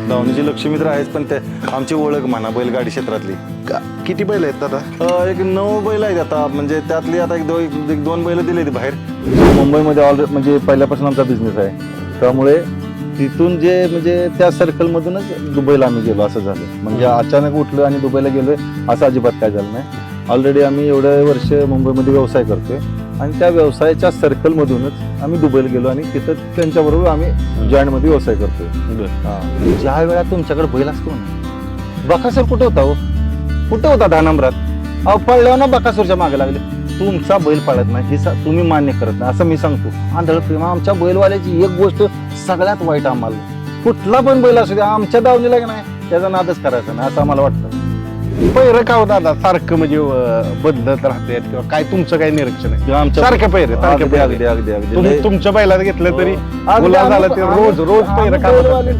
दावणीची लक्ष्मी तर आहेच, पण ते आमची ओळख म्हणा बैलगाडी क्षेत्रातली. किती बैल आहेत दादा? एक 9 बैल आहेत आता, म्हणजे त्यातली आता एक दोन बैल दिले ते बाहेर. मुंबईमध्ये ऑलरेडी म्हणजे पहिल्यापासून आमचा बिझनेस आहे, त्यामुळे तिथून जे म्हणजे त्या सर्कलमधूनच दुबईला आम्ही गेलो असं झालं. म्हणजे अचानक उठलो आणि दुबईला गेलोय असं अजिबात काय झालं नाही. ऑलरेडी आम्ही एवढे वर्ष मुंबईमध्ये व्यवसाय करतोय आणि त्या व्यवसायाच्या सर्कलमधूनच आम्ही दुबईला गेलो आणि तिथं त्यांच्याबरोबर आम्ही जॉईंटमध्ये व्यवसाय करतोय. ज्या वेळा तुमच्याकडे बैल असतो ना, बकासूर कुठे होता हो? कुठे होता 10 नंबरात? अहो पळल्यावर ना बकासूरच्या मागे लागले. तुमचा बैल पळत नाही हे तुम्ही मान्य करत नाही असं मी सांगतो. आंधळ प्रेम आमच्या बैलवाल्याची एक गोष्ट सगळ्यात वाईट आम्हाला, कुठला पण बैल असू द्या आमच्या दावणीला नाही त्याचा नादच करायचा नाही असं आम्हाला वाटतं. पैर का हो दादा सारखं म्हणजे बदलत राहते किंवा काय तुमचं काय निरीक्षण आहे? आमच्या सारखं पैर अगदी अगदी अगदी अगदी तुमच्या बैलात घेतलं तरी अगदी गुलाब झाला ते आम्ही- रोज पैर का बैलवाले